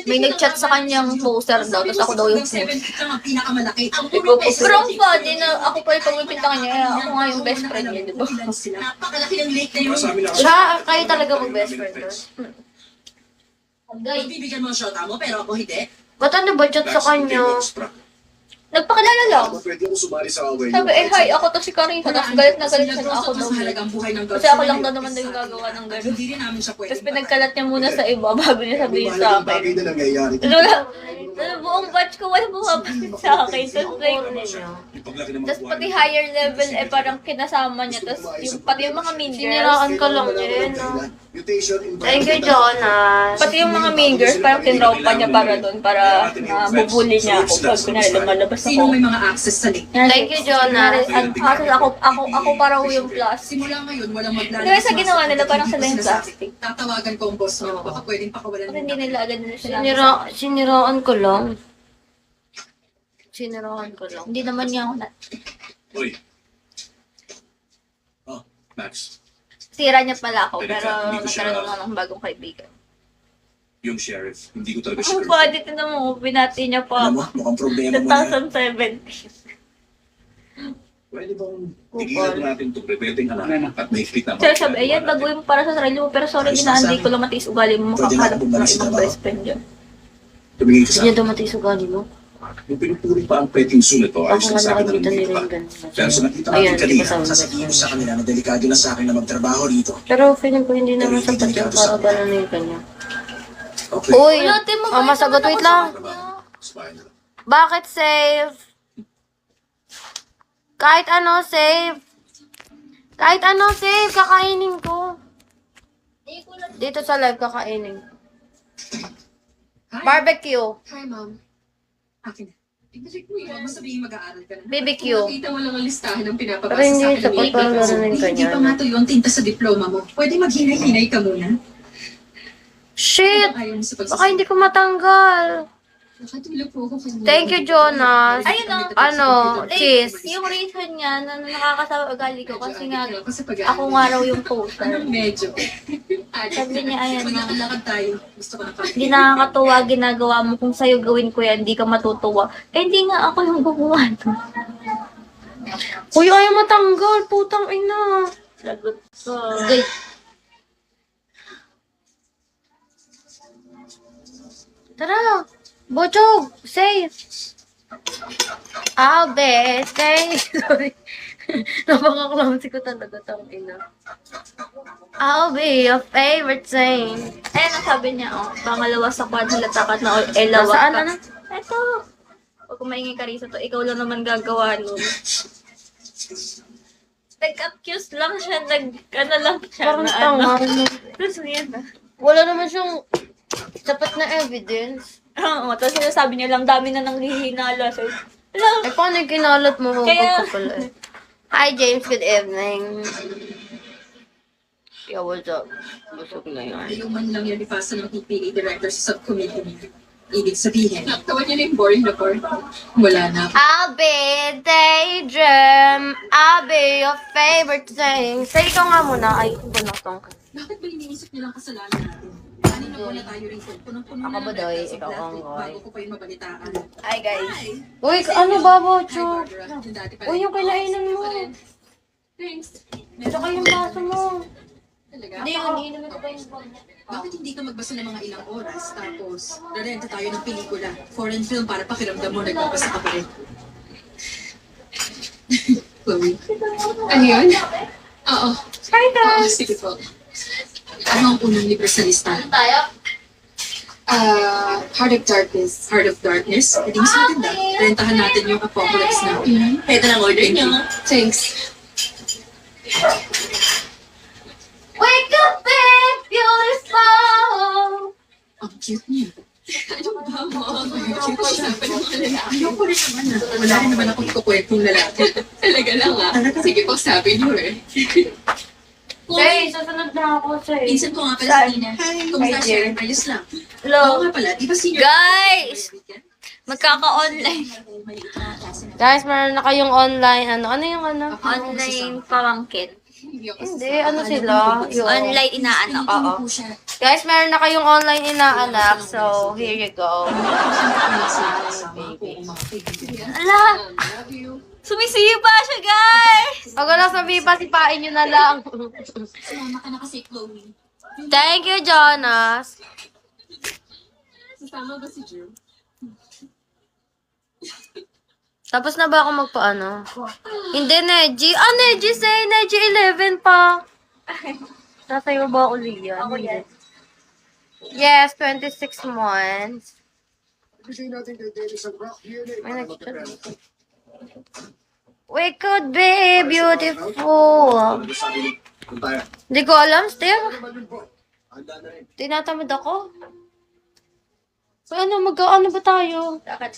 May nag-chat sa kanyang poster daw, tapos ako daw yung post. Pinakamalaki. Pero ang funny na ako pa yung pagpipinta niya, ako nga yung best friend niya, di ba? Napakalaki ng lake na yun. Siya, kayo talaga mag-best friend doon. Guys, Bibigyan mo ang shota mo, pero ako hindi. ba't ano ba chat sa kanya? Nagpakilala lang. Pwede mo sumali sa away. Sabi, hi, ako to si Karina. Tapos galit na galit siya na ako daw. Sa halagang buhay ng Kasi ako lang daw naman daw yung gagawa ng gano'n. Hindi rin namin siya pwede. Tapos pinagkalat niya muna sa iba bago niya sabihin sa akin. Bagay na nangyayari. Buong batch ko wala bumapalit sa akin. Tapos like, tapos pati higher level eh parang kinasama niya. Tapos yung, pati yung mga mean girls. Siniraan ka lang yun. Thank you, Jonas. Pati yung mga mean girls parang tinraupa niya para doon. Para bubuli niya ako. Pag pinali lumalabas Sino ako. may mga access sa link? Thank you, Jonas. Kasi ako para yung plus. Simula ngayon, walang maglalabas. Kaya sa ginawa nila parang sila yung plastic. Tatawagan ko ang boss niyo. Baka pwedeng pakawalan Kasi hindi nila agad nila sila. Siniraan ko lang. Siniraan ko lang. Hindi naman niya ako na... Uy. Oh, Max. Sira niya pala ako, pero Hindi ko siya- nagkaroon ako ng bagong kaibigan. Yung sheriff. Hindi ko talaga siya Ang budget na mo, binati niya pa Alam mo, ako. mukhang problema mo na. 2017. Pwede bang tigilan natin ito? Preventing anak at may fit naman. Sir, sabi, ayan, baguhin mo para sa sarili mo, pero sorry, hindi ko lang matiis ugali mo, makakahanap ng ibang best friend dyan. Tumingin ka sa Hindi niya dumating sa ugali mo. Yung pinupuri pa ang petting soon ito, ayos Ako na sa nga akin na nakakita nandito nila pa. yung ganun. Pero sa nakita Ayun, natin di kanina, ba sabi sasabihin ko sa kanila na delikado na sa akin na magtrabaho dito. Pero feeling ko hindi naman sapat yung para gano'n na yung kanya. Okay. Uy, Ate, mabait ang masagot, naman wait ako lang. Smile na lang. Bakit save? Kahit ano, save. Kahit ano, save. Kakainin ko. Dito sa live, kakainin. Hi. Barbecue. Hi, ma'am. Akin na. Ibalik mo yun. Masabihin mag-aaral ka na. BBQ. Nakita mo lang ang listahan ng pinapabasa Pero hindi sa akin. sapat para gano'n yung Hindi kanya. pa nga to yung tinta sa diploma mo. Pwede maghinay-hinay ka muna. Shit! Ayaw mo sa Baka hindi ko matanggal. Nakatulog po ako kanina. Thank you, Jonas. Ayun o. Ano, cheese. Yung reason niya na nakakasawa ugali ko kasi nga, Kasi ako nga raw yung poster. Anong medyo? Sabi niya, ayan na. Maglakad tayo. Gusto ko na kain. Hindi nakakatuwa ginagawa mo. Kung sa'yo gawin ko yan, hindi ka matutuwa. Eh, hindi nga ako yung gumawa. Uy, ayaw matanggal. Putang ina. Lagot ko. Tara. Bochog. Save. I'll be safe. Sorry. Napaka-clumsy ko talaga. Tang ina. I'll be your favorite thing. Ayun ang sabi niya, oh, pangalawa sa kwan, halatakat na elawat Nasaan ka. na? Eto. Huwag kung maingay ka rin sa to, ikaw lang naman gagawa nun. Nag-accuse lang siya, ano lang siya. Parang na tanga. Tapos yan na. Wala naman siyang sapat na evidence. Oo, tapos sinasabi niya lang, dami na nang hihinala. So, alam, Eh, paano yung kinalat mo? Kaya- Huwag ka pala eh. Hi, James. Good evening. Yo, what's up? Busog na yun. Ayaw man lang yan ipasa ng EPA director sa subcommittee niya. Ibig sabihin, naktawan niya na yung boring na part. Wala na. I'll be daydream. I'll be your favorite thing. Say ikaw nga muna. Ay, bunotong ka. Bakit ba iniisip nilang kasalanan natin? Kanina po na tayo rin. Punong-puno Ako na ba, ng Doy? records sa Ikaw Black ang Lake Goy. bago ko pa yung mabalitaan. hi guys. Uy, ano ba, Bocho? Barbara, yung dati pa Uy, rin. yung kinainan mo. Thanks. Tsaka yung baso mo. Talaga? Hindi, iniinumin ko pa yung phone niya. Bakit hindi ka magbasa ng mga ilang oras tapos rarenta tayo ng pelikula, foreign film para pakiramdam mo nagbabasa ka pa rin? Chloe. Ano yun? Oo. Hi guys! Oo, sige po. Ano ang unang libro sa lista? Tayo? Heart of Darkness. Heart of Darkness? Hindi mas maganda. Rentahan natin yung Apocalypse na. Ito lang order niyo. Thanks. Wake up, babe, beautiful! Ang cute niya. Ano ba mo? Cute siya. Ayoko rin naman na. Wala rin naman akong kukwentong lalaki. Talaga lang ah. Sige po, sabi niyo eh. Say, susunod na ako, Say. Pinsan ko nga pala si Tina. Kumusta siya? Ayos lang. Oo Hello? nga pala, di ba senior? Guys! Magkaka-online. Guys, meron na kayong online. Ano yung ano? Online pamangkin. Hindi ako Hindi, sasama. ano sila? Yung... Online inaanak. Oo. Guys, meron na kayong online inaanak. So, here you go. Ala! Love you. Sumisipa siya, guys! Pag wala sa Viva, sipain nyo na lang. Sumama ka na kasi, Chloe. Thank you, Jonas. Sasama ba si Drew? Tapos na ba ako magpaano? Hindi, Neji. Ah, Neji, say. Neji 11 pa. Nasa iyo ba uli yan? Ako yan. Yes, 26 months. May nag-chat. We could be beautiful. Hindi ko alam, Steve. Tinatamad ako. So, ano ba tayo? Dapat